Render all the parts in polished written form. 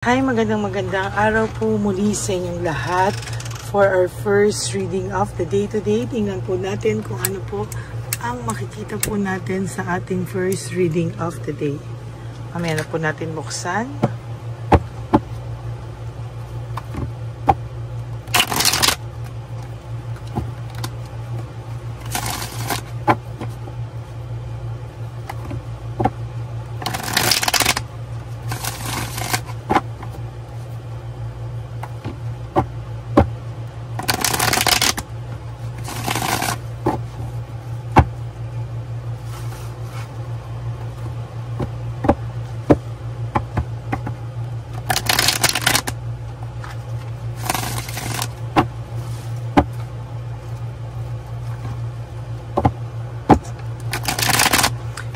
Hi, magandang araw po muli sa inyong lahat. For our first reading of the day today, tingnan po natin kung ano po ang makikita po natin sa ating first reading of the day. Mamaya na po natin buksan.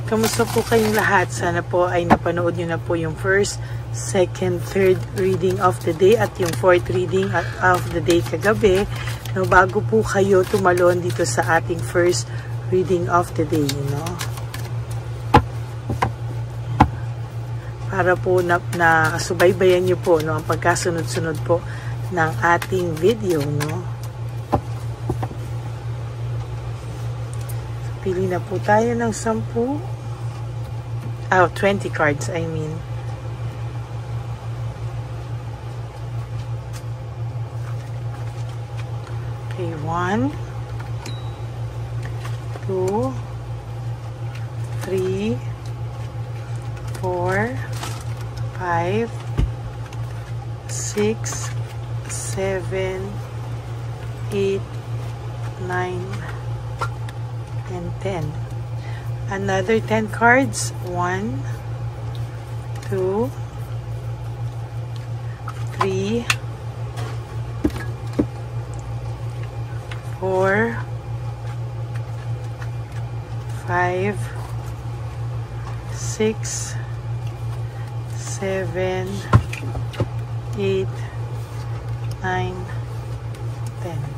Kamusta po kayong lahat? Sana po ay napanood nyo na po yung first, second, third reading of the day at yung fourth reading of the day kagabi. No, bago po kayo tumalon dito sa ating first reading of the day, para po na subaybayan nyo po ang pagkasunod-sunod po ng ating video, Pili na po tayo ng 20 cards, I mean. Okay, 1, 2, 3, 4, 5, 6, 7, 8, 9, and 10. Another 10 cards. 1, 2, 3, 4, 5, 6, 7, 8, 9, 10.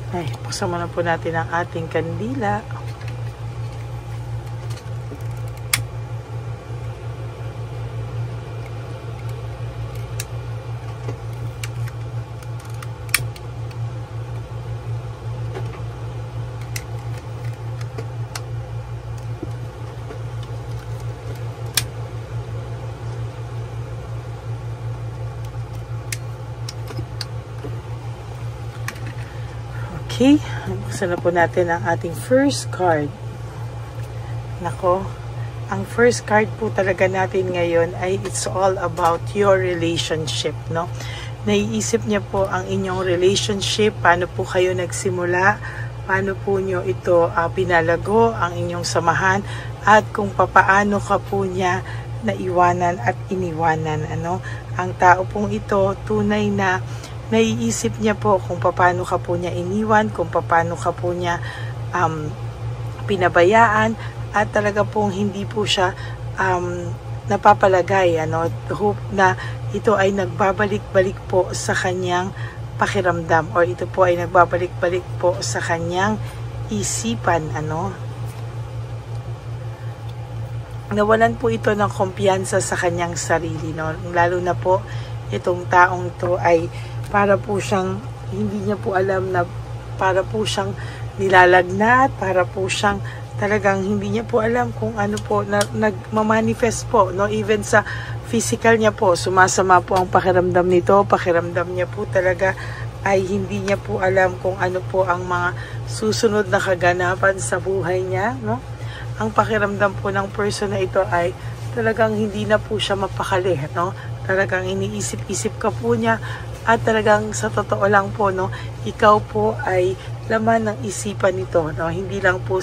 Ay, buksan muna po natin ang ating kandila. Okay, buksan na po natin ang ating first card. Nako, ang first card po talaga natin ngayon ay it's all about your relationship, Naiisip niya po ang inyong relationship, paano po kayo nagsimula, paano po nyo ito pinalago, ang inyong samahan, at kung papaano ka po niya naiwanan at iniwanan. Ang tao pong ito, tunay na naiisip niya po kung paano ka po niya iniwan, kung paano ka po niya pinabayaan, at talaga pong hindi po siya napapalagay, hope na ito ay nagbabalik-balik po sa kanyang pakiramdam, or ito po ay nagbabalik-balik po sa kanyang isipan, Nawalan po ito ng kumpiyansa sa kanyang sarili, lalo na po itong taong to ay para po siyang, hindi niya po alam na para po siyang nilalagnat, para po siyang talagang hindi niya po alam kung ano po na nagmamanifest po, even sa physical niya po, sumasama po ang pakiramdam nito, pakiramdam niya po talaga ay hindi niya po alam kung ano po ang mga susunod na kaganapan sa buhay niya, Ang pakiramdam po ng person na ito ay talagang hindi na po siya mapakali, Talagang iniisip-isip ka po niya, at talagang sa totoo lang po, ikaw po ay laman ng isipan nito, Hindi lang po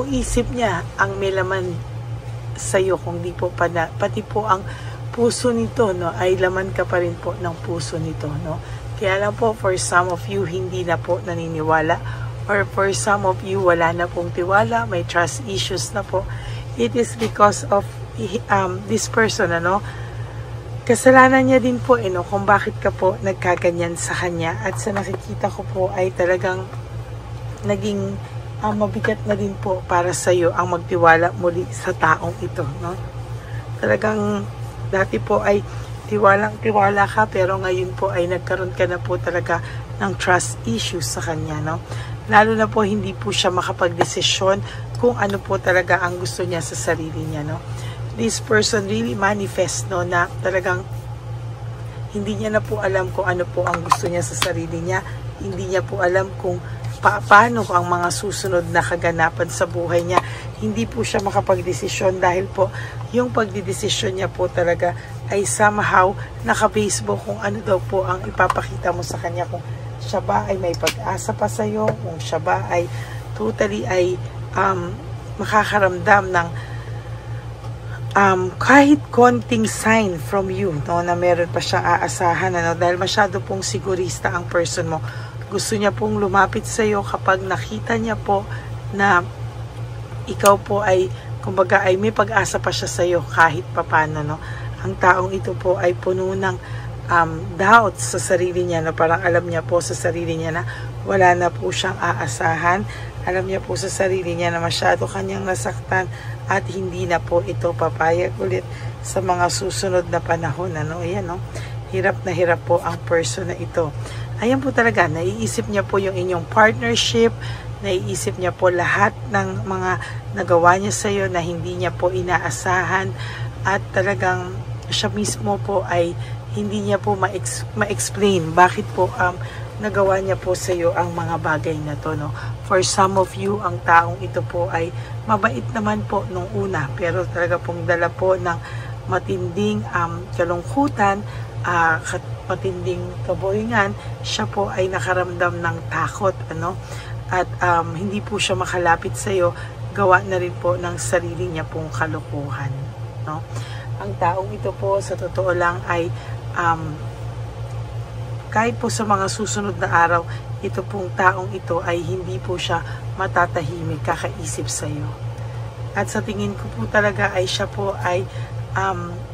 isip niya ang may laman sa iyo, kung di po pati po ang puso nito, no, ay laman ka pa rin po ng puso nito, no. Kaya lang po, for some of you, hindi na po naniniwala, or for some of you, wala na pong tiwala, may trust issues na po. It is because of this person, ano, kasalanan niya din po, no, kung bakit ka po nagkaganyan sa kanya. At sa nakikita ko po ay talagang naging mabigat na din po para sa iyo ang magtiwala muli sa taong ito, no. Talagang dati po ay tiwala ka, pero ngayon po ay nagkaroon ka na po talaga ng trust issues sa kanya, no. Lalo na po hindi po siya makapagdesisyon kung ano po talaga ang gusto niya sa sarili niya, no. This person really manifest, no, na talagang hindi niya na po alam kung ano po ang gusto niya sa sarili niya. Hindi niya po alam kung paano ang mga susunod na kaganapan sa buhay niya. Hindi po siya makapagdesisyon dahil po yung pagdidesisyon niya po talaga ay somehow nakabase po kung ano daw po ang ipapakita mo sa kanya, kung siya ba ay may pag-asa pa sa iyo, kung siya ba ay totally ay makakaramdam ng kahit konting sign from you, no, na meron pa siyang aasahan, ano, dahil masyado pong sigurista ang person mo. Gusto niya pong lumapit sa iyo kapag nakita niya po na ikaw po ay, kumbaga, ay may pag-asa pa siya sa iyo kahit papano, no. Ang taong ito po ay puno ng doubts sa sarili niya, na parang alam niya po sa sarili niya na wala na po siyang aasahan. Alam niya po sa sarili niya na masyado kanyang nasaktan at hindi na po ito papayag ulit sa mga susunod na panahon, ano. Ayan, no. Hirap na hirap po ang person na ito. Ayan po talaga, naiisip niya po yung inyong partnership, naiisip niya po lahat ng mga nagawa niya sa iyo na hindi niya po inaasahan, at talagang siya mismo po ay hindi niya po ma-explain bakit po nagawa niya po sa iyo ang mga bagay na to, no. For some of you, ang taong ito po ay mabait naman po nung una, pero talaga pong dala po ng matinding kalungkutan, matinding kaboyingan. Siya po ay nakaramdam ng takot, ano, at hindi po siya makalapit sa iyo, gawa na rin po ng sarili niya pong kalokohan, no. Ang taong ito po sa totoo lang ay kahit po sa mga susunod na araw, ito pong taong ito ay hindi po siya matatahimik kakaisip sa iyo. At sa tingin ko po talaga ay siya po ay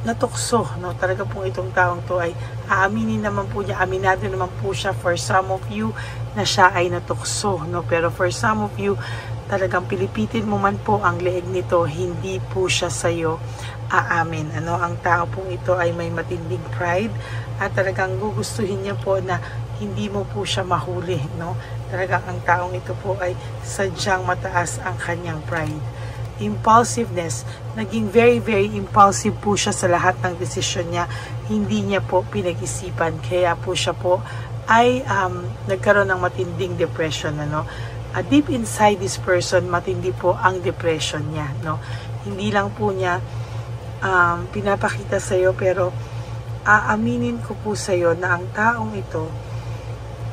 natukso, no. Talaga po itong taong to ay aaminin naman po niya, aminado naman po siya for some of you na siya ay natukso, no. Pero for some of you, talagang pilipitin mo man po ang leeg nito, hindi po siya sa iyo aamin, ano. Ang tao pong ito ay may matinding pride, at talagang gugustuhin niya po na hindi mo po siya mahuli, no. Talagang ang taong ito po ay sadyang mataas ang kanyang pride. Impulsiveness, naging very very impulsive po siya sa lahat ng desisyon niya, hindi niya po pinag-isipan, kaya po siya po ay nagkaroon ng matinding depression, ano. Deep inside this person, matindi po ang depression niya, no. Hindi lang po niya pinapakita sa iyo, pero aaminin ko po sa iyo na ang taong ito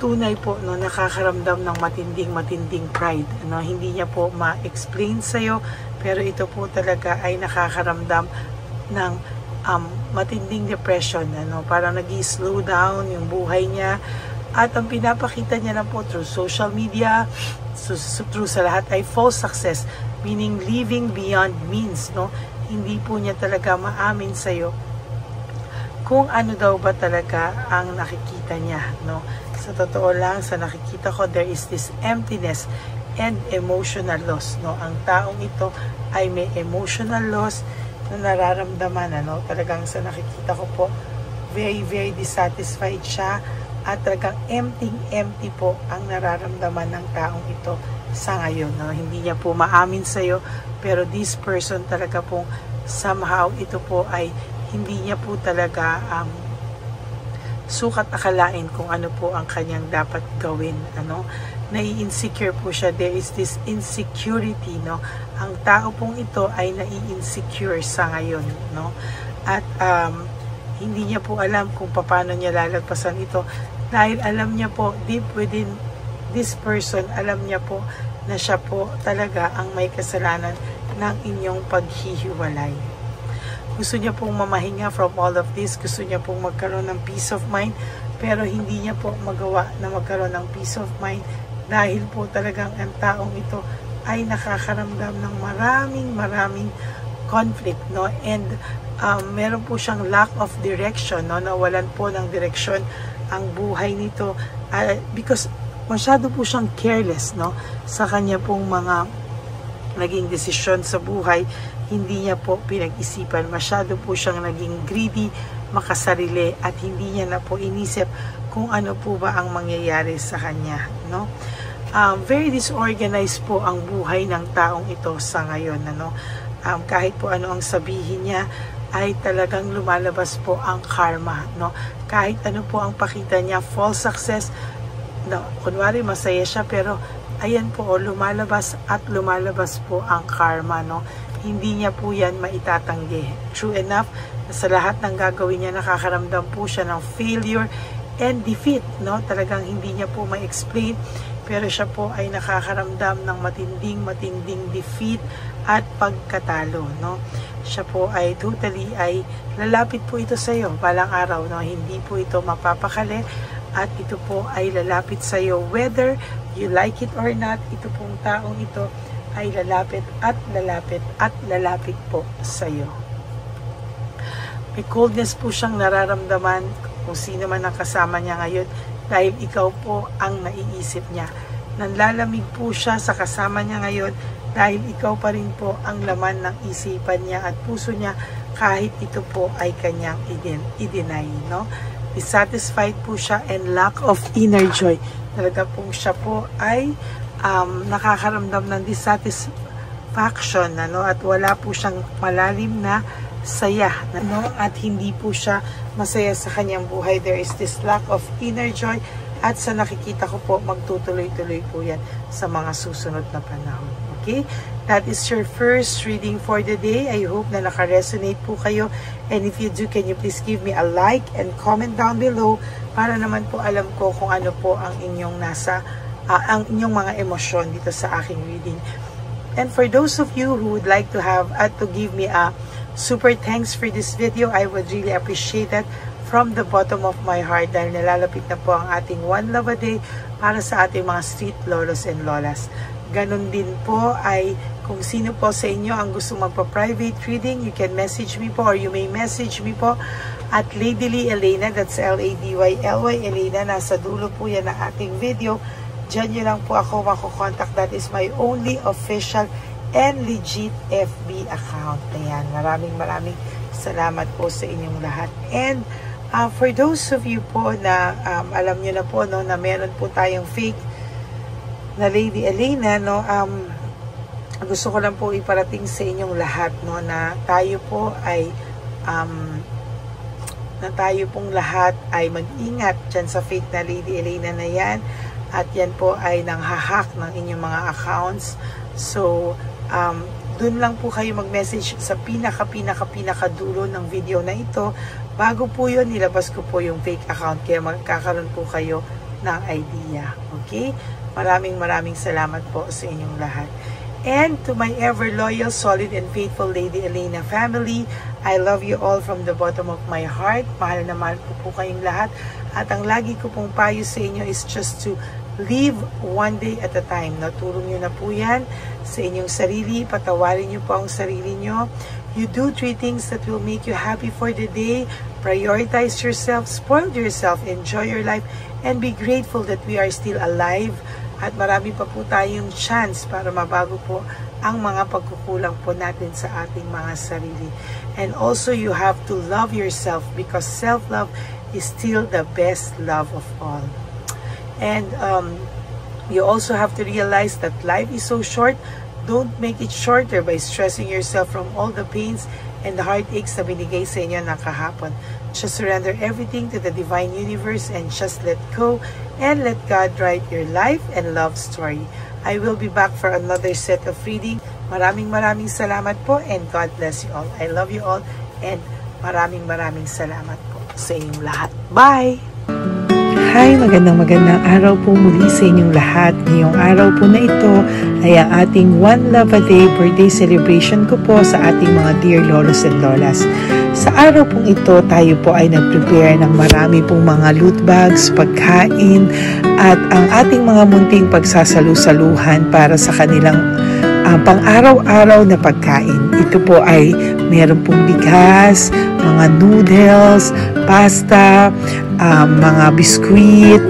tunay po, no, nakakaramdam ng matinding pride, ano. Hindi niya po ma-explain sa iyo, pero ito po talaga ay nakakaramdam ng matinding depression, ano. Parang nag-slow down yung buhay niya, at ang pinapakita niya na po through social media, through sa lahat ay false success, meaning living beyond means, no. Hindi po niya talaga maamin sa iyo kung ano daw ba talaga ang nakikita niya, no. Sa totoo lang, sa nakikita ko, there is this emptiness and emotional loss, no. Ang taong ito ay may emotional loss na nararamdaman, ano. Talagang sa nakikita ko po, very very dissatisfied siya, at talagang empty po ang nararamdaman ng taong ito sa ngayon, no. Hindi niya po maamin sa iyo, pero this person talaga pong somehow ito po ay hindi niya po talaga sukat akalain kung ano po ang kanyang dapat gawin, ano. Nai-insecure po siya. There is this insecurity, no. Ang tao pong ito ay nai-insecure sa ngayon, no. At hindi niya po alam kung paano niya lalagpasan ito, dahil alam niya po deep within this person, alam niya po na siya po talaga ang may kasalanan ng inyong paghihiwalay. Gusto niya pong mamahinga from all of this. Gusto niya pong magkaroon ng peace of mind. Pero hindi niya po magawa na magkaroon ng peace of mind dahil po talagang ang taong ito ay nakakaramdam ng maraming conflict, no? And meron po siyang lack of direction, no? Nawalan po ng direksyon ang buhay nito because masyado po siyang careless, no? Sa kanya pong mga naging desisyon sa buhay, hindi niya po pinag-isipan. Masyado po siyang naging greedy, makasarili, at hindi niya na po inisip kung ano po ba ang mangyayari sa kanya, no? Very disorganized po ang buhay ng taong ito sa ngayon, ano? Kahit po ano ang sabihin niya, ay talagang lumalabas po ang karma, no? Kahit ano po ang pakita niya, false success, no? Kunwari masaya siya, pero ayan po, lumalabas at lumalabas po ang karma, no? Hindi niya po yan maitatanggi. True enough, sa lahat ng gagawin niya, nakakaramdam po siya ng failure and defeat, no? Talagang hindi niya po ma-explain, pero siya po ay nakakaramdam ng matinding defeat at pagkatalo, no? Siya po ay totally ay lalapit po ito sa iyo balang araw, no? Hindi po ito mapapakali at ito po ay lalapit sa iyo whether you like it or not. Ito pong taong ito ay lalapit po sa iyo. May coldness po siyang nararamdaman kung sino man ang kasama niya ngayon dahil ikaw po ang naiisip niya. Nanlalamig po siya sa kasama niya ngayon dahil ikaw pa rin po ang laman ng isipan niya at puso niya kahit ito po ay kanyang i-deny, no? Dissatisfied po siya and lack of inner joy. Talaga po siya po ay nakakaramdam ng dissatisfaction, ano? At wala po siyang malalim na saya, no? At hindi po siya masaya sa kanyang buhay. There is this lack of inner joy at sa nakikita ko po magtutuloy-tuloy po yan sa mga susunod na panahon. Okay? That is your first reading for the day. I hope na naka-resonate po kayo, and if you do, can you please give me a like and comment down below para naman po alam ko kung ano po ang inyong ang inyong mga emosyon dito sa aking reading. And for those of you who would like to have to give me a super thanks for this video, I would really appreciate that from the bottom of my heart dahil nalalapit na po ang ating One Love a Day para sa ating mga street lolos and lolas. Ganon din po ay kung sino po sa inyo ang gusto magpa-private reading, you can message me po or you may message me po at Ladyly Elena, that's Ladyly Elena, nasa dulo po yan ng ating video. Diyan nyo lang po ako makukontak. That is my only official and legit FB account. Ayan, maraming salamat po sa inyong lahat. And for those of you po na alam nyo na po, no, na meron po tayong fake na Lady Elena, no, gusto ko lang po iparating sa inyong lahat, no, na tayo po ay lahat ay mag-ingat dyan sa fake na Lady Elena na yan, at yan po ay nanghahack ng inyong mga accounts. So dun lang po kayo mag-message sa pinaka dulo ng video na ito. Bago po yun, nilabas ko po yung fake account, kaya magkakaroon po kayo ng idea. Okay? Maraming salamat po sa inyong lahat. And to my ever loyal, solid, and faithful Lady Elena family, I love you all from the bottom of my heart. Mahal na mahal ko po kayong lahat. At ang lagi ko pong payo sa inyo is just to live one day at a time. Natulong nyo na po yan sa inyong sarili. Patawarin nyo po ang sarili nyo. You do 3 things that will make you happy for the day. Prioritize yourself, spoil yourself, enjoy your life, and be grateful that we are still alive. At marami pa po tayong chance para mabago po ang mga pagkukulang po natin sa ating mga sarili. And also, you have to love yourself because self-love is still the best love of all. And you also have to realize that life is so short. Don't make it shorter by stressing yourself from all the pains and the heartaches na binigay sa inyo ng kahapon. Just surrender everything to the divine universe and just let go and let God write your life and love story. I will be back for another set of reading. Maraming salamat po, and God bless you all. I love you all, and maraming salamat po sa inyong lahat. Bye! Hi, magandang araw po muli sa inyong lahat. Ngayong araw po na ito ay ang ating One Love a Day birthday celebration ko po sa ating mga dear lolos and lolas. Sa araw pong ito, tayo po ay nag-prepare ng marami pong mga loot bags, pagkain, at ang ating mga munting pagsasalu-saluhan para sa kanilang pang-araw-araw na pagkain. Ito po ay meron pong bigas, mga noodles, pasta, mga biskuit,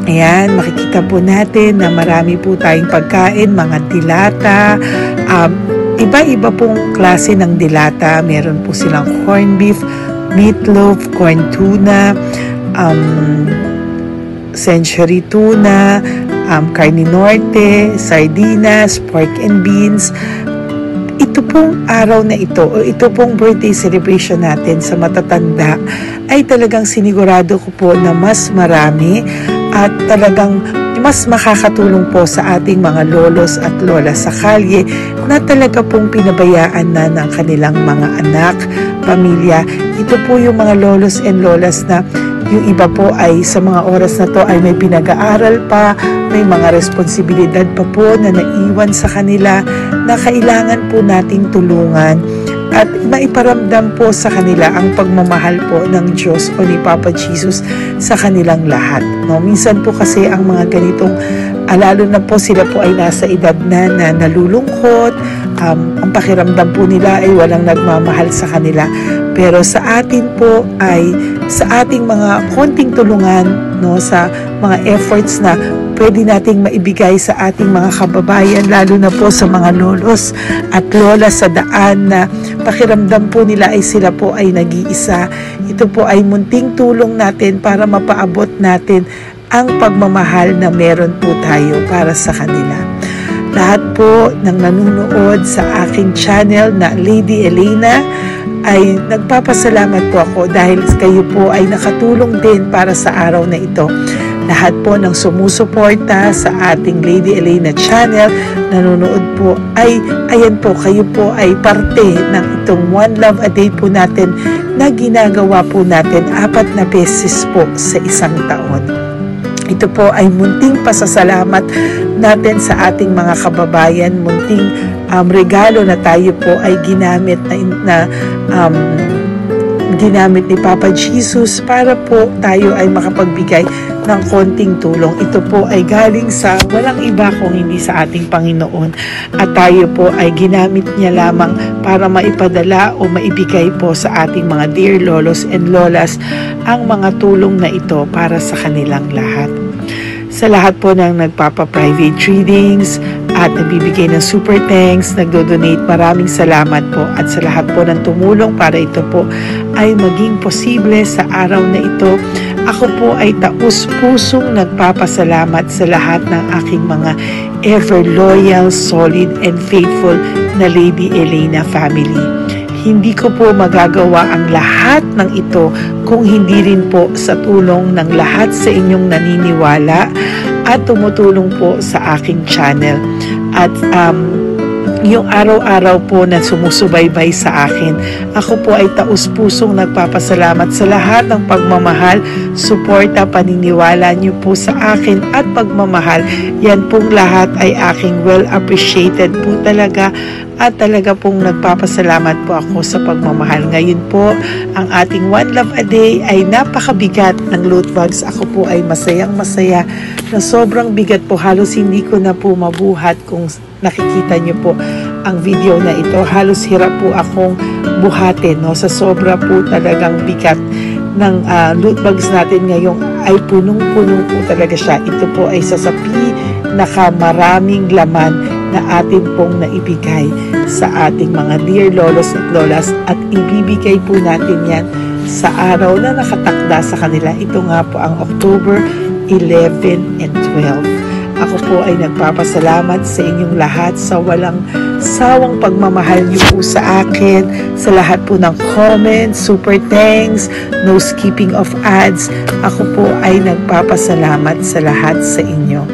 ayan, makikita po natin na marami po tayong pagkain, mga dilata, iba-iba pong klase ng dilata. Meron po silang corned beef, meatloaf, corn tuna, century tuna, carne norte, sardinas, pork and beans. Ito pong araw na ito o ito pong birthday celebration natin sa matatanda ay talagang sinigurado ko po na mas marami at talagang mas makakatulong po sa ating mga lolos at lola sa kalye na talaga pong pinabayaan na ng kanilang mga anak, pamilya. Ito po yung mga lolos and lolas na yung iba po ay sa mga oras na to ay may pinag-aaral pa, may mga responsibilidad pa po na naiwan sa kanila na kailangan po nating tulungan at maiparamdam po sa kanila ang pagmamahal po ng Diyos o ni Papa Jesus sa kanilang lahat. No? Minsan po kasi ang mga ganitong, lalo na po sila po ay nasa edad na nalulungkot, ang pakiramdam po nila ay walang nagmamahal sa kanila. Pero sa atin po ay sa ating mga konting tulungan, no, sa mga efforts na pwede nating maibigay sa ating mga kababayan, lalo na po sa mga lolos at lola sa daan na pakiramdam po nila ay sila po ay nag-iisa. Ito po ay munting tulong natin para mapaabot natin ang pagmamahal na meron po tayo para sa kanila. Lahat po ng nanonood sa aking channel na Lady Elena ay nagpapasalamat po ako dahil kayo po ay nakatulong din para sa araw na ito. Lahat po ng sumusuporta sa ating Lady Elena channel, nanonood po ay, ayan po, kayo po ay parte ng itong One Love a Day po natin na ginagawa po natin 4 na beses po sa isang taon. Ito po ay munting pasasalamat natin sa ating mga kababayan, munting regalo na tayo po ay ginamit ginamit ni Papa Jesus para po tayo ay makapagbigay ng konting tulong. Ito po ay galing sa walang iba kung hindi sa ating Panginoon at tayo po ay ginamit niya lamang para maipadala o maibigay po sa ating mga dear lolos and lolas ang mga tulong na ito para sa kanilang lahat. Sa lahat po ng nagpapa-private readings at nagbibigay ng super thanks, nagdo-donate, maraming salamat po. At sa lahat po ng tumulong para ito po ay maging posible sa araw na ito. Ako po ay taus-pusong nagpapasalamat sa lahat ng aking mga ever loyal, solid, and faithful na Lady Elena family. Hindi ko po magagawa ang lahat ng ito kung hindi rin po sa tulong ng lahat sa inyong naniniwala at tumutulong po sa aking channel. At yung araw-araw po na sumusubaybay sa akin, ako po ay taus-pusong nagpapasalamat sa lahat ng pagmamahal, suporta, paniniwala niyo po sa akin at pagmamahal. Yan pong lahat ay aking well appreciated po talaga at talaga pong nagpapasalamat po ako sa pagmamahal. Ngayon po, ang ating One Love a Day ay napakabigat ng loot bags. Ako po ay masayang-masaya na sobrang bigat po. Halos hindi ko na po mabuhat kung nakikita niyo po ang video na ito. Halos hirap po akong buhatin, no? Sa sobra po talagang bigat ng loot bags natin ngayong ay punong-puno po talaga siya. Ito po ay sasapi nakamaraming laman na atin pong naibigay sa ating mga dear lolos at lolas at ibibigay po natin yan sa araw na nakatakda sa kanila. Ito nga po ang October 11 and 12. Ako po ay nagpapasalamat sa inyong lahat sa walang sawang pagmamahal niyo po sa akin, sa lahat po ng comments, super thanks, no skipping of ads. Ako po ay nagpapasalamat sa lahat sa inyo.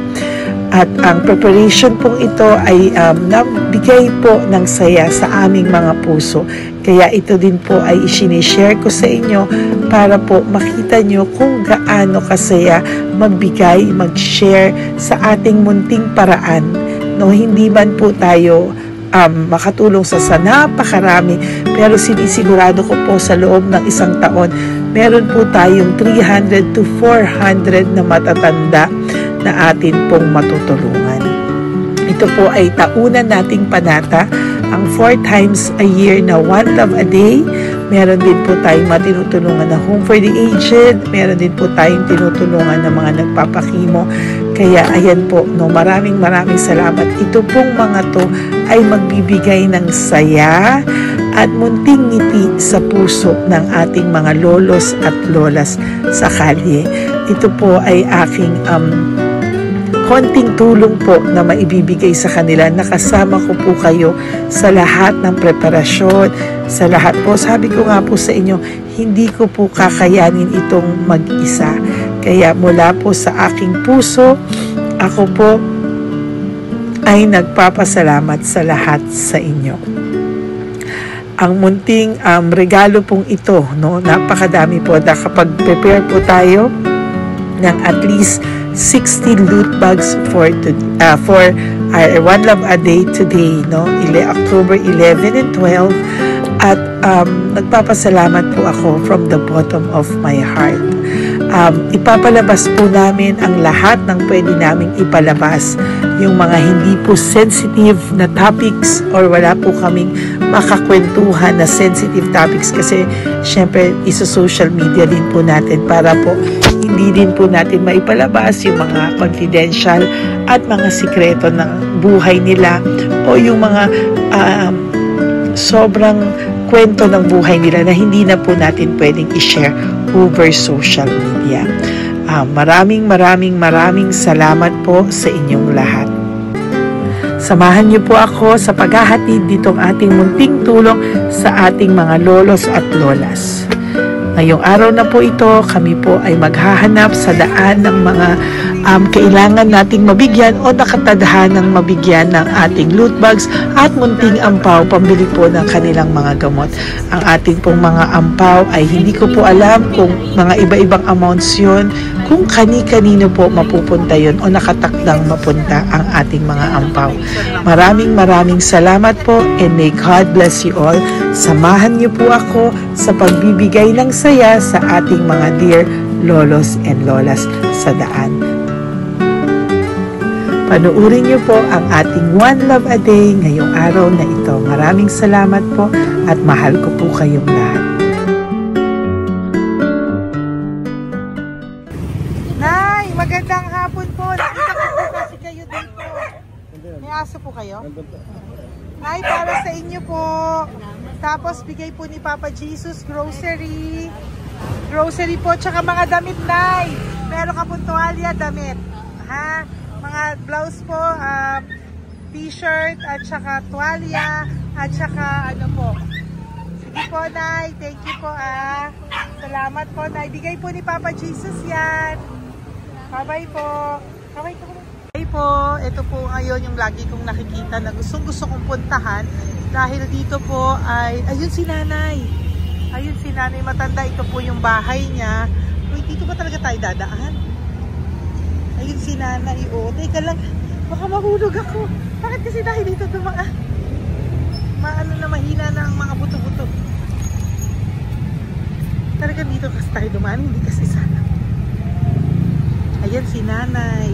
At ang preparation pong ito ay nabigay po ng saya sa aming mga puso. Kaya ito din po ay isinishare ko sa inyo para po makita nyo kung gaano kasaya magbigay, mag-share sa ating munting paraan. No, hindi man po tayo makatulong sa napakarami, pero sinisigurado ko po sa loob ng isang taon, meron po tayong 300 to 400 na matatanda na atin pong matutulungan. Ito po ay taunan nating panata, ang 4 times a year na One Love a Day. Meron din po tayong matinutulungan na Home for the Aged. Meron din po tayong tinutulungan ng mga nagpapakimo. Kaya ayan po, no, maraming salamat. Ito pong mga to ay magbibigay ng saya at munting ngiti sa puso ng ating mga lolos at lolas sa kalye. Ito po ay aking konting tulong po na maibibigay sa kanila. Nakasama ko po kayo sa lahat ng preparasyon, sa lahat po. Sabi ko nga po sa inyo, hindi ko po kakayanin itong mag-isa. Kaya mula po sa aking puso, ako po ay nagpapasalamat sa lahat sa inyo. Ang munting regalo pong ito, no, napakadami po. Kapag prepare po tayo ng at least 60 loot bags for our One Love a Day today, no? October 11 and 12. At nagpapasalamat po ako from the bottom of my heart. Ipapalabas po namin ang lahat ng pwede naming ipalabas. Yung mga hindi po sensitive na topics or wala po kaming makakwentuhan na sensitive topics kasi syempre isa-social media din po natin para po hindi din po natin maipalabas yung mga confidential at mga sikreto ng buhay nila o yung mga sobrang kwento ng buhay nila na hindi na po natin pwedeng i-share over social media. Maraming salamat po sa inyong lahat. Samahan niyo po ako sa paghahatid ditong ating munting tulong sa ating mga lolos at lolas. Ngayong araw na po ito, kami po ay maghahanap sa daan ng mga kailangan nating mabigyan o nakatadhanang mabigyan ng ating loot bags at munting ampaw pambili po ng kanilang mga gamot. Ang ating pong mga ampaw ay hindi ko po alam kung mga iba-ibang amounts yun, kung kani-kanino po mapupunta yun o nakatakdang mapunta ang ating mga ampaw. Maraming salamat po and may God bless you all. Samahan niyo po ako sa pagbibigay ng saya sa ating mga dear lolos and lolas sa daan. Panuurin niyo po ang ating One Love a Day ngayong araw na ito. Maraming salamat po at mahal ko po kayong lahat. Nay, magandang hapon po. Nakita ko po kasi kayo dito. May aso po kayo? Nay, para sa inyo po. Tapos bigay po ni Papa Jesus grocery. Grocery po, tsaka mga damit, Nay. Meron ka pong tuwalya, damit. Ha? Mga blouse po, t-shirt, at saka tuwalya, at saka ano po. Sige po, Nay. Thank you po, Salamat po, Nay. Bigay po ni Papa Jesus yan. Bye-bye po. Bye-bye po. Bye po. Ito po ngayon yung lagi kong nakikita na gusto kong puntahan. Dahil dito po ay, ayun si Nanay. Ayun si Nanay matanda. Ito po yung bahay niya. Uy, dito ba talaga tayo dadaan? Ayun si Nanay. O, teka lang. Baka mahulog ako. Bakit kasi dahil dito dumaan? Maano na mahina na ang mga buto-buto. Talaga dito kasi tayo dumaan. Hindi kasi sana. Ayan si Nanay.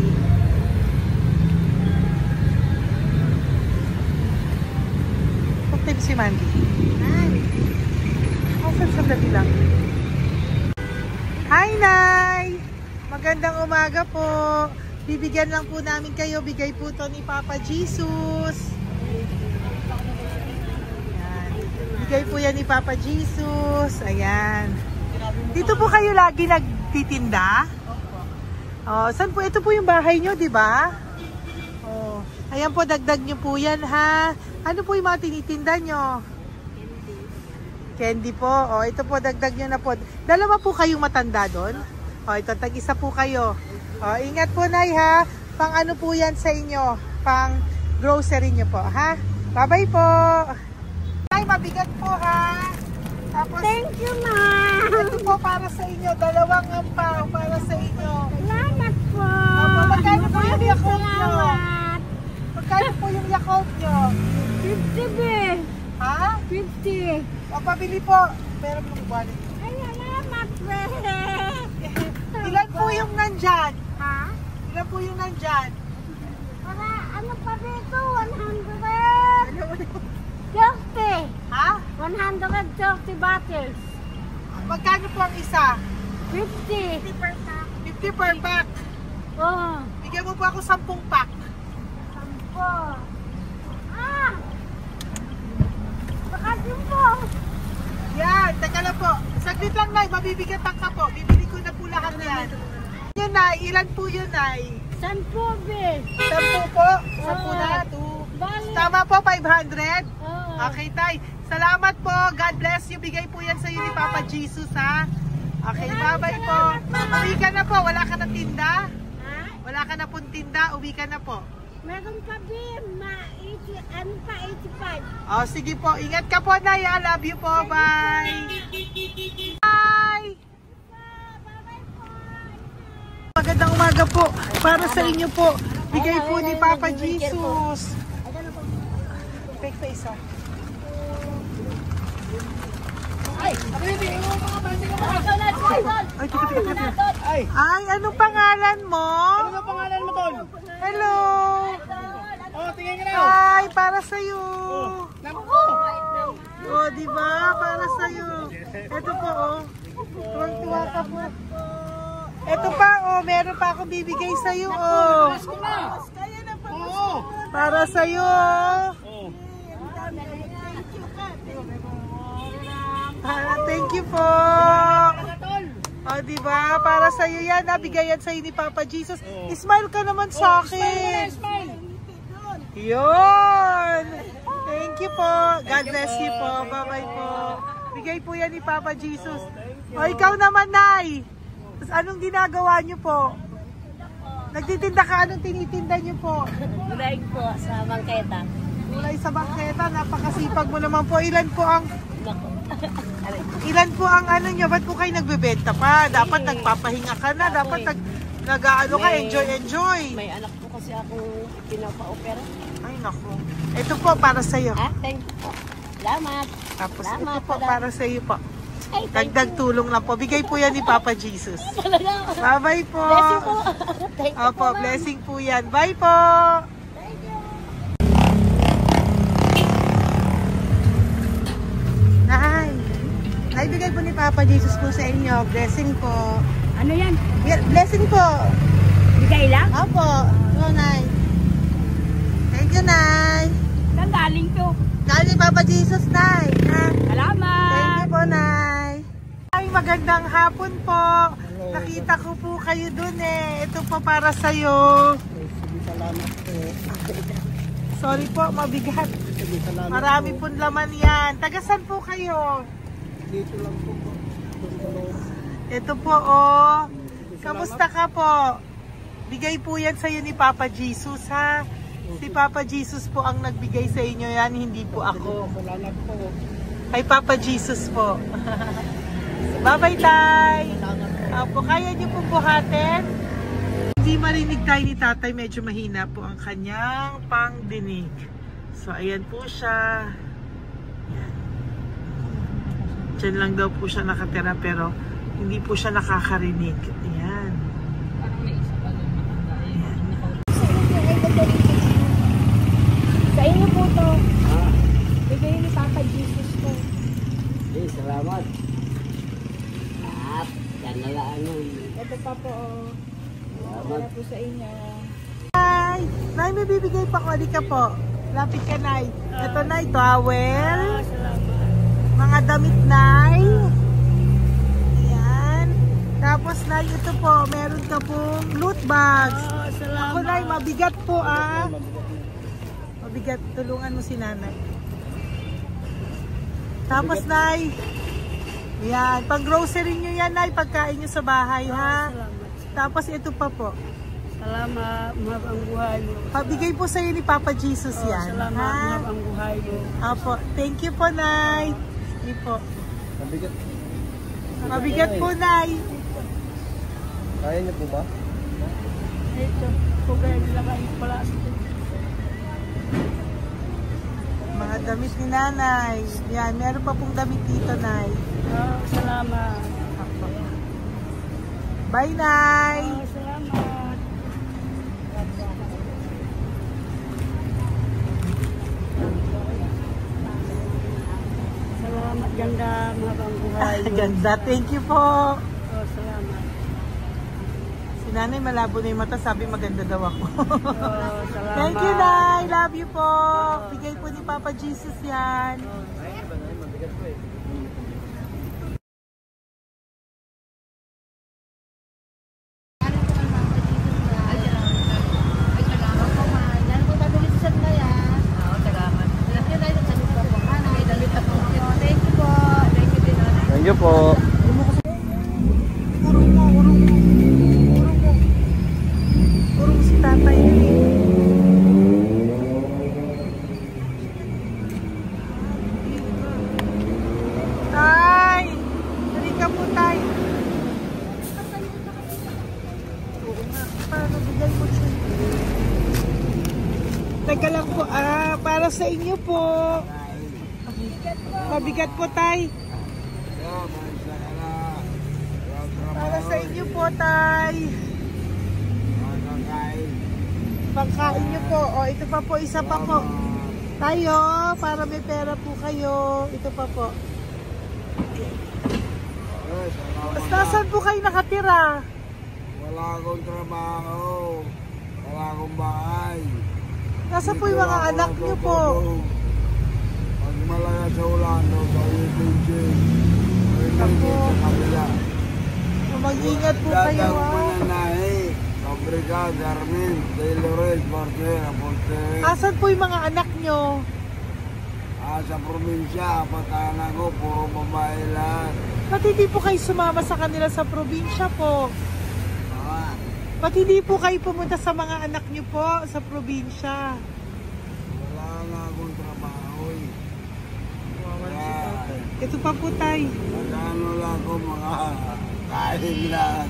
Pag-type si Mandy. Hi. Sandali lang. Hi, Nay! Magandang umaga po. Bibigyan lang po namin kayo. Bigay po to ni Papa Jesus. Ayan. Bigay po yan ni Papa Jesus. Ayan. Dito po kayo lagi nagtitinda? Oh, saan po? Ito po yung bahay nyo, di ba? Oh. Ayan po, dagdag nyo po yan, ha? Ano po yung mga tinitinda nyo? Candy po. O, ito po, dagdag nyo na po. Dalawa po kayong matanda doon. O, ito, tag-isa po kayo. O, ingat po, Nay, ha? Pang ano po yan sa inyo? Pang grocery nyo po, ha? Bye-bye po. Nay, mabigat po, ha? Tapos, Thank you, ma'am. ito po para sa inyo. 2 ampaw para sa inyo. Salamat po. Opo, magkano po yung Yakult nyo? Salamat. Magkano po yung Yakult nyo? 50 be. Ha? 50. O, pabili po. Meron pong wallet. Ay, salamat be. Ilan po yung nandyan? Ha? Ilan po yung nandyan? Para ano pa dito? 130. Ha? 130 bottles. Magkano po ang isa? 50. 50 per pack. Oh. Bigyan mo po ako 10 pack. Sampo. Ah! Bakasin po. Yan, teka lang po. Saglit lang, Nay. Mabibigatan ka po. Bibili ko na po lahat yan. Yan, Nay. Ilan po yun, Nay? Sampo be. 10 po. 10 na. 2. Bali. Tama po, 500. Oh. Okay, Tay. Salamat po. God bless you. Bigay po yan sa iyo ni Papa Jesus, ha? Okay, bye-bye po. Uwi ka na po. Wala ka na tinda? Ha? Wala ka na pong tinda. Uwi ka na po. Meron pa be. Ano pa 85. Oh, sige po. Ingat ka po, Nay. I love you po. Bye. Bye. Magandang umaga po. Para sa inyo po. Bigay po ni Papa Jesus. Fake pa isa. Ay, teka. Ay, anong pangalan mo? Ano pangalan mo, Tol? Hello. Oh, tingin ka na. Hi, para sa'yo. Naku! Oh, di ba? Para sa'yo. Ito po, oh. Tuwang-tuwa ka po. Ito pa, oh. Meron pa akong bibigay sa'yo, oh. Pasko na! Oo! Para sa'yo. Oh. Thank you po. Oh, di ba? Para sa'yo yan. Nabigay yan sa'yo ni Papa Jesus. Smile ka naman sa akin. Smile! Yun! Thank you po. God bless you po. Bye-bye po. Bigay po yan ni Papa Jesus. O, ikaw naman, Nay. Anong ginagawa niyo po? Nagtitinda ka? Anong tinitinda niyo po? Gulay po sa bangketa. Gulay sa bangketa. Napakasipag mo naman po. Ilan po ang ano nyo? Ba't po kayo nagbebenta pa? Dapat nagpapahinga ka na. Dapat nag-ano ka, enjoy. May anak po kasi akong pinapa-opera. Ay, naku. Ito po para sa'yo. Ah, thank you po. Salamat. Tapos Salamat, ito po Padre. para sa'yo po. Ay, thank Dagdag tulong lang po. Bigay po yan ni Papa Jesus. Talaga. Bye-bye po. Blessing po. Thank you Opo, po, ma'am. blessing po yan. Bye po. Thank you. Nay. Naibigay po ni Papa Jesus po sa inyo. Blessing po. Ano yan? Blessing po. Bigay lang? Opo. Ito, Nay. Thank you, Nay. Saan galing to? Dahil ni Papa Jesus, Nay. Ha? Salamat. Thank you po, Nay. Ay, magandang hapon po. Nakita ko po kayo dun eh. Ito po para sa'yo. Sige, salamat po. Sorry po, mabigat. Sige, salamat Marami po. pong laman yan. Tagasan po kayo. Dito lang po po. Doon sa loob. Ito po, oh. Kamusta ka po? Bigay po yan sa'yo ni Papa Jesus, ha? Si Papa Jesus po ang nagbigay sa inyo yan, hindi po ako. Salamat po. Kay Papa Jesus po. Bye-bye, Tay. Opo, kaya niyo pong buhatin? Hindi marinig tayo ni Tatay, medyo mahina po ang kanyang pangdinig. So, ayan po siya. Ayan. Diyan lang daw po siya nakatira pero hindi po siya nakakarinig. Ayan. Sa inyo po to. Bigay ni Papa Jesus po. Okay, salamat. At, yan na lang ano. Ito pa po. Para po sa inyo. Nay, Nay, may bibigay pa ko. Halika po. Lapit ka, Nay. Ito, Nay, towel. Salamat. Mga damit, Nay. Ayan. Tapos, Nay, ito po. Meron ka pong loot bags. Ako, Nay, mabigat po, ah. Mabigat. Tulungan mo si Nanay. Tapos, Nay. Ayan. Pang grocery nyo yan, Nay. Pagkain nyo sa bahay, ha? Tapos, ito pa po. Salamat. Mahab ang buhay mo. Pabigay po sa'yo ni Papa Jesus yan. Salamat. Ha? Mahab ang buhay mo. Apo. Thank you po, Nay. Sige po. Mabigat. Mabigat po, Nay. Kaya niyo po ba? Ito, kugay nila kayo pala. Mga damit ni Nanay. Yan, meron pa pong damit dito, Nay. Oh, salamat. Bye, Nay. Oh, salamat. Salamat, ganda, mahabang buhay. Ganda. Thank you po. Oh, salamat. Si Nanay malabo na yung mata. Sabi maganda daw ako. Oh, salamat. Thank you, Nay. Love you po. Bigay po ni Papa Jesus yan. Mabigat po eh. Thank you po. Urong mo, urong mo. Urong mo. Urong si tatay yun eh. Tay! Halika po, Tay. Oo nga. Paano bigay mo siya? Teka lang po. Para sa inyo po. Mabigat po, Tay. Para sa inyo po, Tay. Pagkain nyo po. O, ito pa po, isa pa po. Tayo, para may pera po kayo. Ito pa po. Nasaan po kayo nakatira? Wala akong trabaho. Wala akong bahay. Nasaan po yung mga anak nyo po? Pag malaya sa Ulano, sa UPG. Ako. Sa kabila. Mag-ingat po kayo, Datang ha? Mananahi, Fabrika, Garmin, Taylores, Barcera, Portere. Asan po yung mga anak nyo? Sa probinsya, patanan ko, puro babae lahat. Ba't hindi po kayo sumama sa kanila sa probinsya po? Ah, Ba't hindi po kayo pumunta sa mga anak nyo po sa probinsya? wala nga akong trabaho eh. Ito pa po, Tay. Magkano lang ako mga kain lang.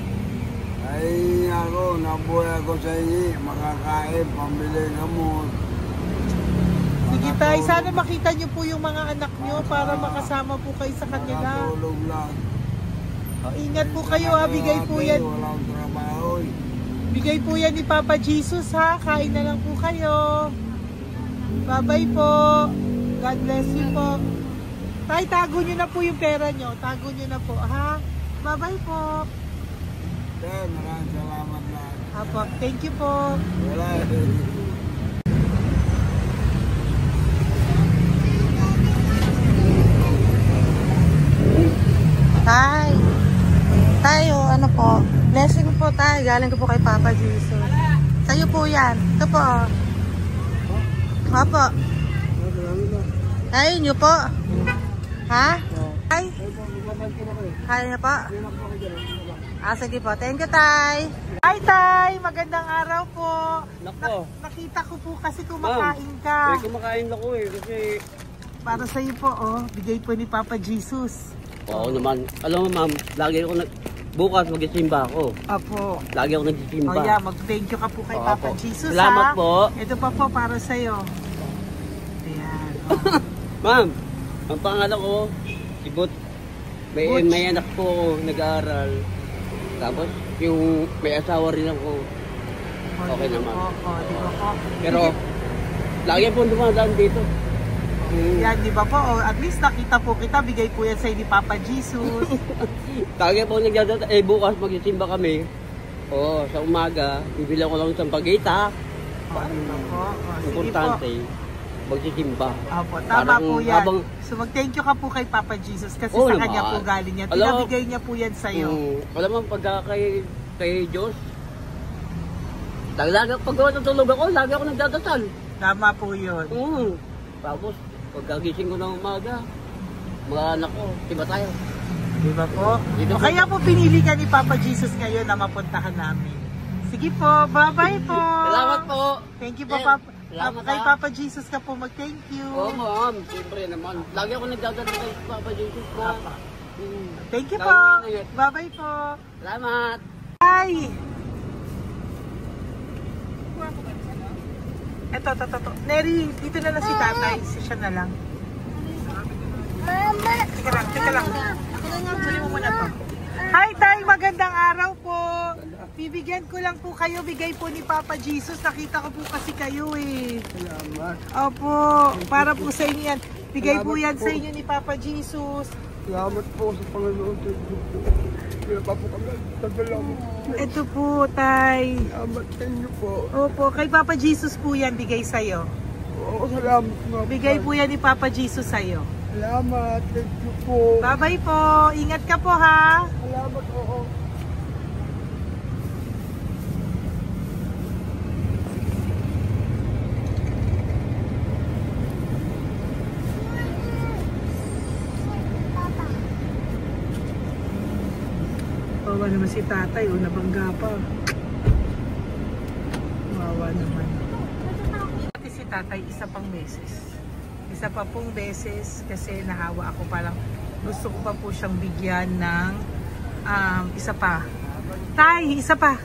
Ay ako, nabuhay ako sa inyo, makakain, pambili gamot. Sige, Tay. Sana makita nyo po yung mga anak nyo para makasama po kayo sa kanila. Makatulog lang. O, ingat po kayo, ha. Bigay po yan. Wala akong trabaho eh. Bigay po yan ni Papa Jesus, ha. Kain na lang po kayo. Bye-bye po. God bless you po. Tay, tago nyo na po yung pera nyo. Tago nyo na po, ha. Bye-bye po. Maraming salamat na. Apo, thank you po. Wala eh. Tay. Tayo, ano po? Blessing po tayo. Galing ko po kay Papa Jesus. Sa'yo po yan. Ito po. Apo. Tayo nyo po. Ha? Tay? Kaya niyo po? Sige po. Thank you, Tay. Hi, Tay. Magandang araw po. Nako. Nakita ko po kasi kumakain ka. Kumakain ako eh, kasi... Para sa'yo po, oh. Bigay po ni Papa Jesus. Oo naman. Alam mo ma'am, lagi ako bukas magsisimba ako. Apo. Lagi ako nagsisimba. Oh yeah, mag-thank you ka po kay Oo, Papa po. Jesus, Salamat ha? po. Ito pa po para sa'yo. Ayan. Oh. Ma'am, ang pangalan ko, si Butch. Butch. May anak po nag-aaral. Tapos yung may asawa rin ako. Okay naman. Di ba po? Pero lagi po dumadaan dito. Yan, di ba po? Oh, at least nakita po kita, bigay po yan sa'yo ni Papa Jesus. Lagi po nagdadaan. Bukas magsisimba kami. Oo, sa umaga, bibilang ko lang isang pagita. Di ba po? Sige po. Importante, magsisimba. Opo, tama Parang po yan. habang- So mag-thank you ka po kay Papa Jesus kasi Oo sa naman. kanya po galing yan. Alam mo- Pinabigay niya po yan sa'yo. Alam mo, pagka kay Diyos, lagi pag natulog ako, lagi ako nagdadasal. Tama po yun. Tapos, pagkagising ko ng umaga, mga anak ko, diba tayo? Di ba po? Dito O po. kaya po pinili ka ni Papa Jesus ngayon na mapuntahan namin. Sige po, bye-bye po. Salamat po. Thank you po, Eh, Papa. salamat, Kay ha. Papa Jesus ka po mag-thank you. Oo, ma'am. Siyempre naman. Lagi ako nagdadasal kay Papa Jesus na. Thank you po. Bye-bye po. Salamat. Bye! Ito. Neri, dito na lang si tatay. Siya na lang. Mama! Teka lang. Kunin mo muna to. Hi, tay! Magandang araw po. Bibigyan ko lang po kayo. Bigay po ni Papa Jesus. Nakita ko po kasi kayo eh. Salamat. Opo. Para po sa inyo yan. Bigay po yan sa inyo ni Papa Jesus. Salamat po sa Panginoon. Thank you po. Kaya pa po kami. Salamat. Ito po, tay. Salamat sa inyo po. Opo. Kay Papa Jesus po yan. Bigay sa'yo. Oo, salamat nga. Bigay po yan ni Papa Jesus sa'yo. Salamat. Thank you po. Bye-bye po. Ingat ka po ha. Salamat po. Wawa naman si tatay, o nabangga pa. Wawa naman. Pati si tatay, isa pang beses. Isa pa pong beses kasi nahawa ako, parang gusto ko pa po siyang bigyan ng isa pa. Tay, isa pa.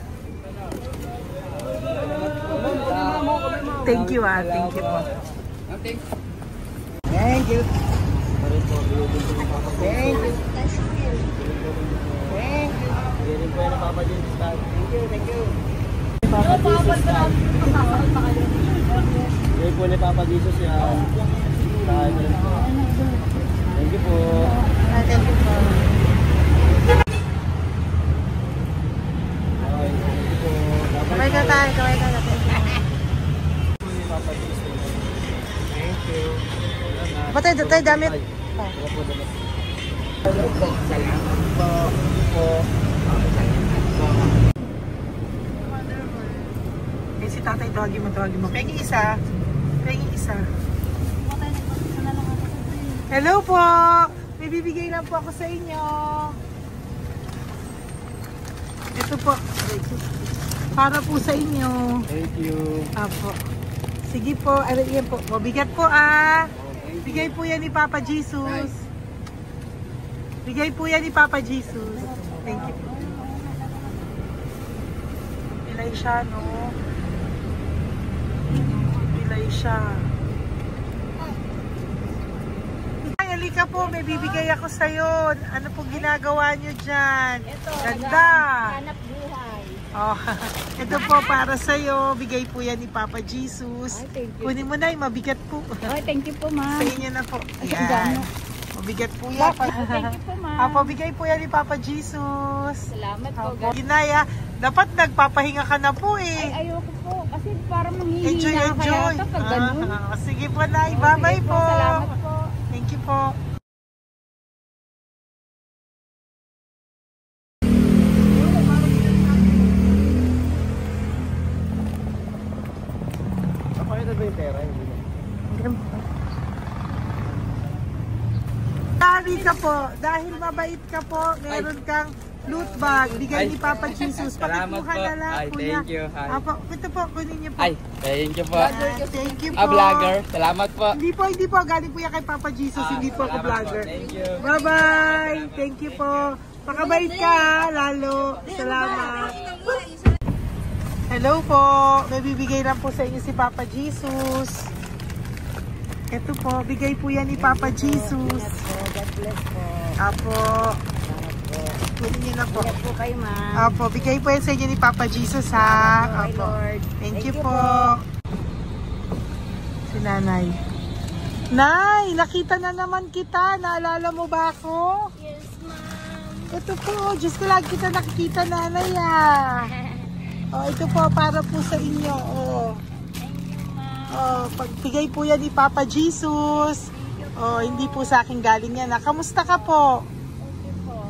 Thank you thank you po. Thank you. Thank you. Thank you. Bigay po ni Papa Jesus yan. Thank you po. Thank you po. Kamay ka tayo, kamay ka natin. Thank you. Patay, tayo damit. Eh, si tatay, tawagin mo. Pengi isa. Hello po! May bibigay lang po ako sa inyo. Ito po. Para po sa inyo. Thank you. Apo. Sige po, yan po. Mabigat po Bigay po yan ni Papa Jesus. Bigay po yan ni Papa Jesus. Thank you po. Pilay siya, no? Pilay siya. Ay, halika po. May bibigay ako sa'yo. Ano po ginagawa nyo dyan? Ito, Ganda. hanap buhay. Oh, ito po para sa'yo. Bigay po yan ni Papa Jesus. Ay, thank you. Kunin mo na, mabigat po. Ay, thank you po, ma'am. Sa inyo na po. Ay, Ayan. gano. Mabigat po yan. Thank you po, ma'am. Apo, bigay po yan ni Papa Jesus. Salamat po. Apo. Ginaya, dapat nagpapahinga ka na po eh. Ay, ayoko po. Kasi parang manghihina Enjoy. kaya ito pag ganun. Sige po, Nay. Bye-bye Sige po. Salamat po. Thank you po. Pakita ba yung pera? Dahil ka po, dahil mabait ka po, meron kang loot bag. Bigay ni Papa Jesus. Salamat Pakikuha po. na lang Ay, po thank you. Ay. Apo, ito po, kunin niyo po. Ay, thank you po. Thank you po. Vlogger. Salamat po. Hindi po. Galing po yan kay Papa Jesus. Hindi po ako Salamat vlogger. po. Thank you. Bye-bye. Thank you po. Pakabait ka, lalo. Salamat. Hello po. May bibigay lang po sa inyo si Papa Jesus. Ito po, bigay po yan ni Papa Jesus. God bless po. Apo. Kunin niyo na po. Ingat po kayo, ma'am. Apo, bigay po yan sa inyo ni Papa Jesus ha. My Apo. Lord. Thank you po. Si Nanay. Nay, nakita na naman kita. Naalala mo ba ako? Yes, ma'am. Ito po, Diyos ko lagi kita nakikita, Nanay Oh, ito po, para po sa inyo. Oh. Pagbigay po yan ni Papa Jesus. Hindi po sa akin galing yan. Kamusta ka po? Thank you po.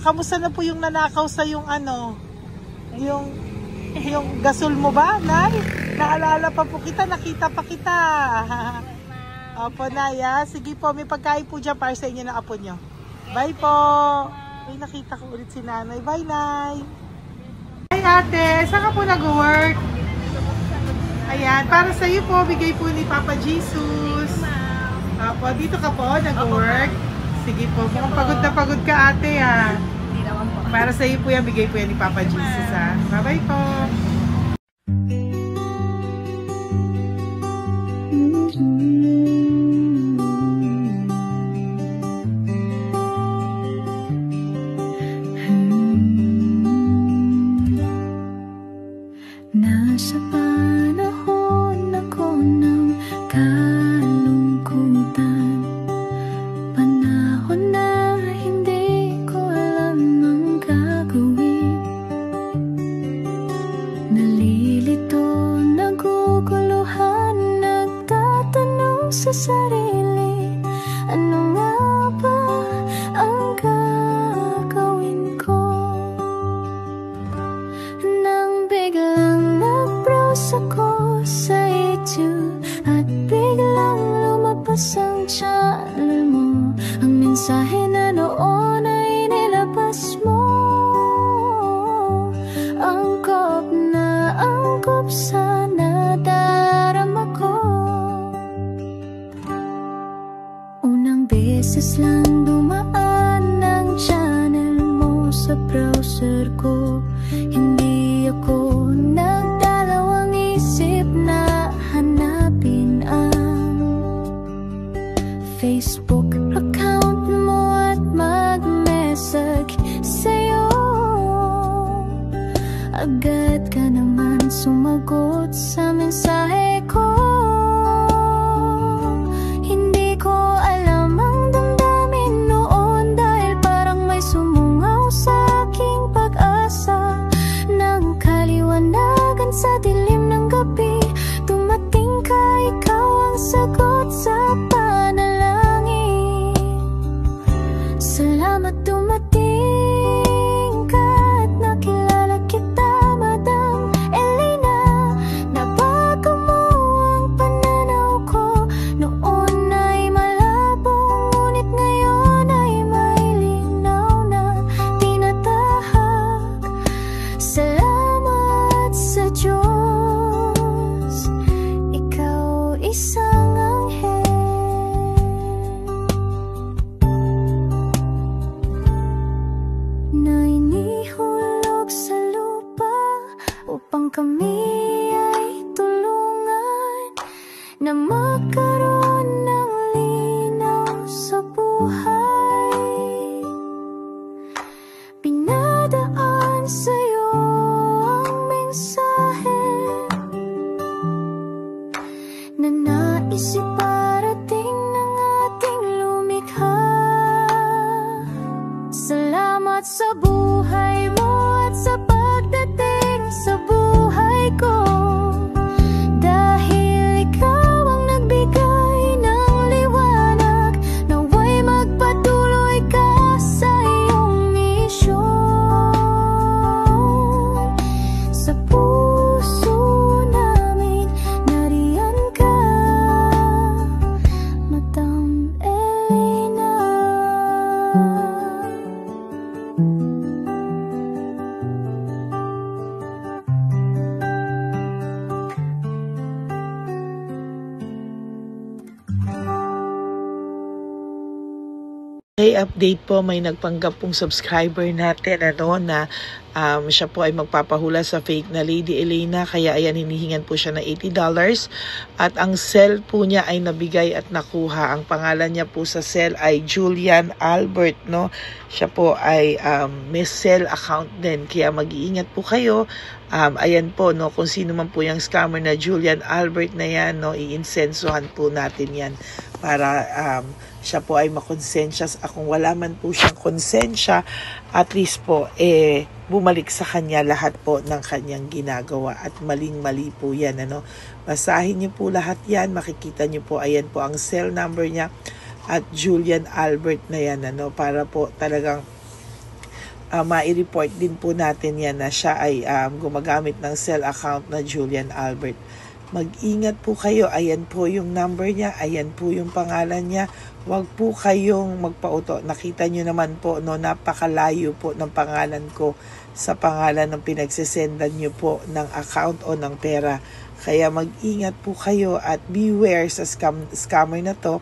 Kamusta na po yung nanakaw sa yung yung gasol mo ba, Nay? Naalala pa po kita, nakita pa kita. Opo, Nay, sige po, may pagkain po dyan para sa inyo ng apo nyo. Bye po. Ay, nakita ko ulit si Nanay. Bye, Nay. Hi, ate. Saan ka po nag-work? Ayan, para sa iyo po, bigay po ni Papa Jesus. Apo, dito ka po, nag-work. Sige po. Mukhang pagod na pagod ka ate ha. Hindi naman po. Para sa iyo po yan, bigay po yan ni Papa Jesus ha. Bye-bye po. Nasa panahon ako ng kalungkutan, panahon na hindi ko alam ang gagawin. Nalilito, naguguluhan, nagtatanong sa sarili, ano nga ba ang gagawin ko? Nang biglang nag-browse ako sa YouTube at biglang lumabas ang channel mo, ang mensahe na noon ay nilabas mo. Angkop sa nadarama ko. Unang beses lang dumaan ang channel mo sa browser ko, hindi ako nagdalawang isip na hanapin ang Facebook account mo at mag-message sa'yo. Agad ka naman sumagot sa mensahe ko. Hindi ko alam ang damdamin noon, dahil parang may sumungaw sa aking pag-asa. Nang kaliwanagan sa dilim ng gabi, dumating ka, ikaw ang sagot sa panalangin. Salamat dumating ka at nakilala kita, Madam Elena. Nabago mo ang pananaw ko, noon ay malabo, ngunit ngayon ay may linaw na tinatahak. Salamat sa Diyos, ikaw isang anghel. Na inihulog sa lupa upang kami ay tulungan na magkaroon ng linaw sa buhay. Pinadaan sa'yo ang mensahe na nais iparating ng ating lumikha. Salamat sa buhay mo at sa pagdating sa buhay ko, dahil ikaw ang nagbigay ng liwanag. Naway magpatuloy ka sa iyong misyon. Sa puso namin nariyan ka, Madam Elena. Okay, update po, may nagpanggap pong subscriber natin na siya po ay magpapahula sa fake na Lady Elena, kaya ayan, hinihingan po siya ng $80 at ang cell po niya ay nabigay at nakuha. Ang pangalan niya po sa cell ay Julian Albert, no? Siya po ay may cell account din, kaya mag-iingat po kayo. Ayan po, no, kung sino man po yung scammer na Julian Albert na yan, no, iinsensuhan po natin yan para siya po ay makonsensya. Kung wala man po siyang konsensya, at least po bumalik sa kanya lahat po ng kanyang ginagawa, at maling-mali po yan, ano. Basahin niyo po lahat yan, makikita niyo po, ayan po ang cell number niya at Julian Albert na yan, ano, para po talagang ma-report din po natin yan na siya ay gumagamit ng cell account na Julian Albert. Mag-ingat po kayo. Ayan po yung number niya. Ayan po yung pangalan niya. Huwag po kayong magpauto. Nakita nyo naman po, no, napakalayo po ng pangalan ko sa pangalan ng pinagsesendan nyo po ng account o ng pera. Kaya mag-ingat po kayo at beware sa scammer na to.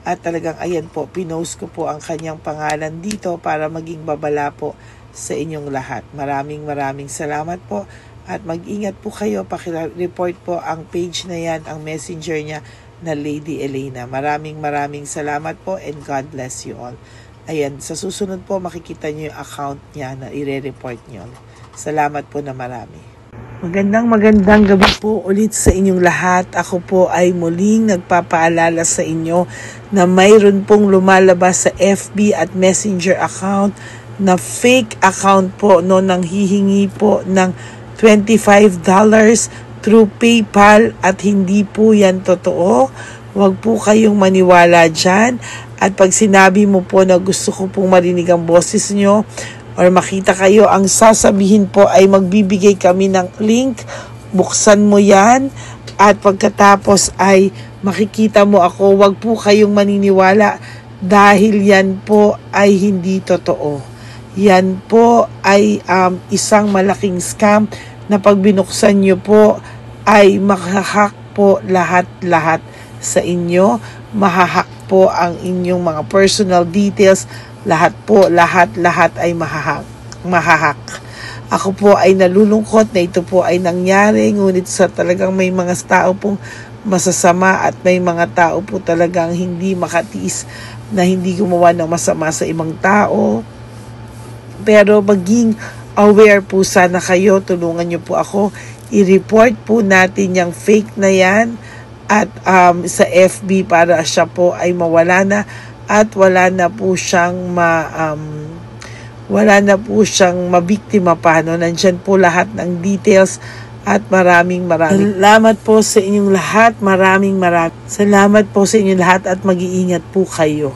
At talagang ayan po, pinost ko po ang kanyang pangalan dito para maging babala po sa inyong lahat. Maraming salamat po. At mag-ingat po kayo, pakireport po ang page na yan, ang messenger niya na Lady Elena. Maraming salamat po and God bless you all. Ayan, sa susunod po makikita niyo yung account niya na i-report niyo. Salamat po na marami. Magandang gabi po ulit sa inyong lahat. Ako po ay muling nagpapaalala sa inyo na mayroon pong lumalabas sa FB at Messenger account na fake account po no, nang hihingi po ng $25 through PayPal at hindi po yan totoo. Huwag po kayong maniwala dyan. At pag sinabi mo po na gusto ko pong marinig ang boses nyo or makita kayo, ang sasabihin po ay magbibigay kami ng link. Buksan mo yan at pagkatapos ay makikita mo ako. Huwag po kayong maniniwala dahil yan po ay hindi totoo. Yan po ay isang malaking scam na pag binuksan nyo po ay mahahack po lahat sa inyo. Mahahack po ang inyong mga personal details. Lahat ay mahahack. Ako po ay nalulungkot na ito po ay nangyari. Ngunit sa talagang may mga tao pong masasama at may mga tao po talagang hindi makatiis na hindi gumawa ng masama sa ibang tao. Pero maging aware po sana kayo. Tulungan nyo po ako. I-report po natin yung fake na yan at sa FB para siya po ay mawala na at wala na po siyang mabiktima pa. No? Nandyan po lahat ng details at maraming salamat po sa inyong lahat. Maraming salamat po sa inyong lahat at mag-iingat po kayo.